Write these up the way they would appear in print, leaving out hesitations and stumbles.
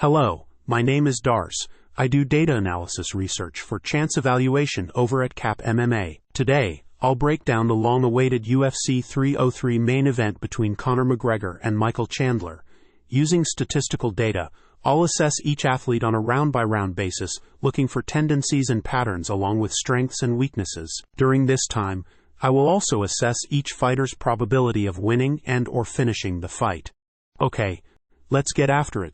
Hello, my name is DARCE. I do data analysis research for chance evaluation over at CAP MMA. Today, I'll break down the long-awaited UFC 303 main event between Conor McGregor and Michael Chandler. Using statistical data, I'll assess each athlete on a round-by-round basis, looking for tendencies and patterns along with strengths and weaknesses. During this time, I will also assess each fighter's probability of winning and/or finishing the fight. Okay, let's get after it.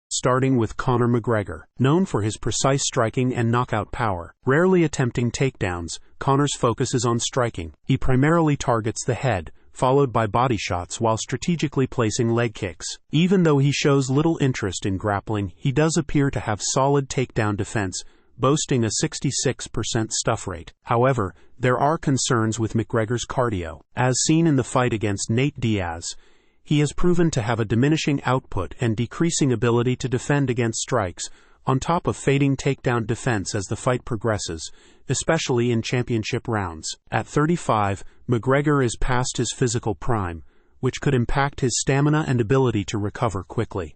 Starting with Conor McGregor. Known for his precise striking and knockout power, rarely attempting takedowns, Conor's focus is on striking. He primarily targets the head, followed by body shots while strategically placing leg kicks. Even though he shows little interest in grappling, he does appear to have solid takedown defense, boasting a 66% stuff rate. However, there are concerns with McGregor's cardio. As seen in the fight against Nate Diaz, he has proven to have a diminishing output and decreasing ability to defend against strikes, on top of fading takedown defense as the fight progresses, especially in championship rounds. At 35, McGregor is past his physical prime, which could impact his stamina and ability to recover quickly.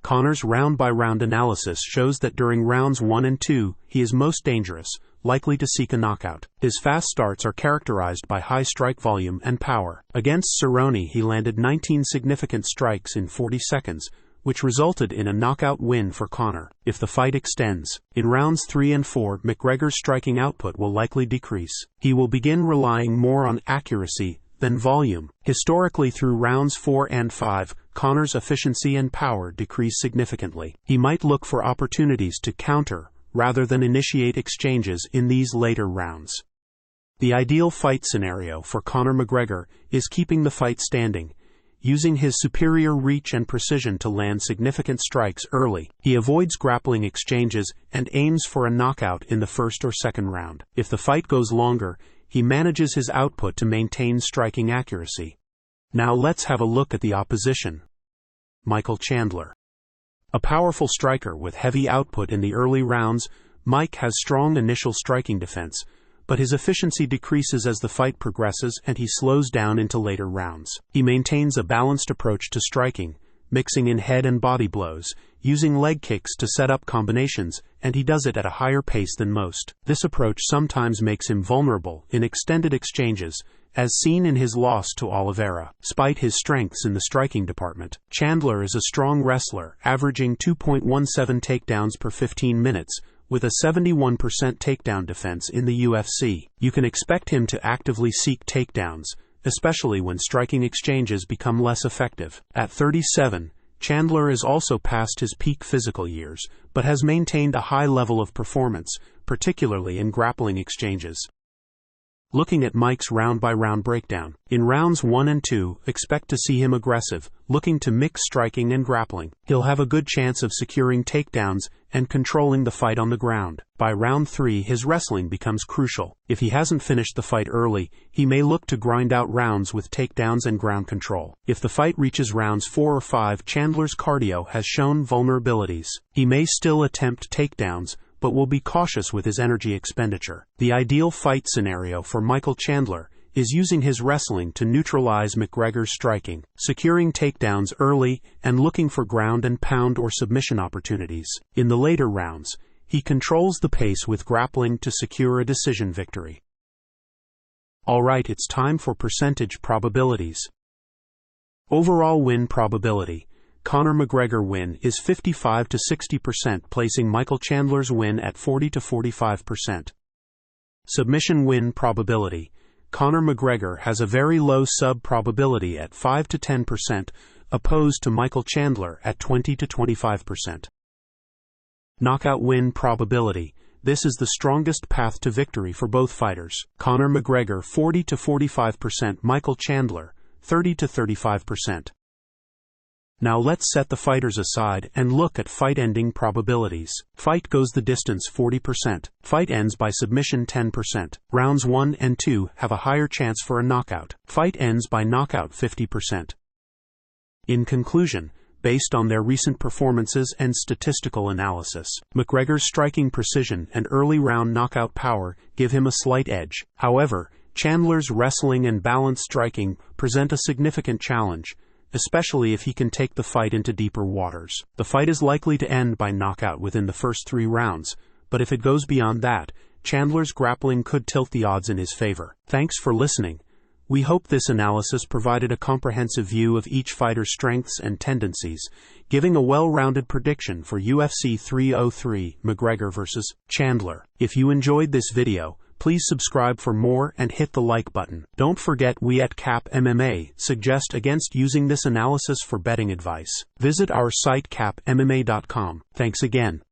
Conor's round-by-round analysis shows that during rounds 1 and 2, he is most dangerous, likely to seek a knockout. His fast starts are characterized by high strike volume and power. Against Cerrone, he landed 19 significant strikes in 40 seconds, which resulted in a knockout win for Conor. If the fight extends, in rounds 3 and 4, McGregor's striking output will likely decrease. He will begin relying more on accuracy than volume. Historically, through rounds 4 and 5, Conor's efficiency and power decrease significantly. He might look for opportunities to counter rather than initiate exchanges in these later rounds. The ideal fight scenario for Conor McGregor is keeping the fight standing, using his superior reach and precision to land significant strikes early. He avoids grappling exchanges and aims for a knockout in the first or second round. If the fight goes longer, he manages his output to maintain striking accuracy. Now let's have a look at the opposition. Michael Chandler. A powerful striker with heavy output in the early rounds, Mike has strong initial striking defense, but his efficiency decreases as the fight progresses and he slows down into later rounds. He maintains a balanced approach to striking, mixing in head and body blows, using leg kicks to set up combinations, and he does it at a higher pace than most. This approach sometimes makes him vulnerable in extended exchanges, as seen in his loss to Oliveira. Despite his strengths in the striking department, Chandler is a strong wrestler, averaging 2.17 takedowns per 15 minutes, with a 71% takedown defense in the UFC. You can expect him to actively seek takedowns, especially when striking exchanges become less effective. At 37, Chandler is also past his peak physical years, but has maintained a high level of performance, particularly in grappling exchanges. Looking at Mike's round-by-round breakdown. In rounds 1 and 2, expect to see him aggressive, looking to mix striking and grappling. He'll have a good chance of securing takedowns and controlling the fight on the ground. By round 3, his wrestling becomes crucial. If he hasn't finished the fight early, he may look to grind out rounds with takedowns and ground control. If the fight reaches rounds 4 or 5, Chandler's cardio has shown vulnerabilities. He may still attempt takedowns, but will be cautious with his energy expenditure. The ideal fight scenario for Michael Chandler is using his wrestling to neutralize McGregor's striking, securing takedowns early, and looking for ground and pound or submission opportunities. In the later rounds, he controls the pace with grappling to secure a decision victory. Alright, it's time for percentage probabilities. Overall win probability. Conor McGregor win is 55 to 60%, placing Michael Chandler's win at 40 to 45%. Submission win probability. Conor McGregor has a very low sub probability at 5 to 10%, opposed to Michael Chandler at 20 to 25%. Knockout win probability. This is the strongest path to victory for both fighters. Conor McGregor 40 to 45%, Michael Chandler 30 to 35%. Now let's set the fighters aside and look at fight-ending probabilities. Fight goes the distance 40%. Fight ends by submission 10%. Rounds 1 and 2 have a higher chance for a knockout. Fight ends by knockout 50%. In conclusion, based on their recent performances and statistical analysis, McGregor's striking precision and early round knockout power give him a slight edge. However, Chandler's wrestling and balanced striking present a significant challenge, especially if he can take the fight into deeper waters. The fight is likely to end by knockout within the first 3 rounds, but if it goes beyond that, Chandler's grappling could tilt the odds in his favor. Thanks for listening. We hope this analysis provided a comprehensive view of each fighter's strengths and tendencies, giving a well-rounded prediction for UFC 303 McGregor vs. Chandler. If you enjoyed this video, please subscribe for more and hit the like button. Don't forget, we at Cap MMA suggest against using this analysis for betting advice. Visit our site capmma.com. Thanks again.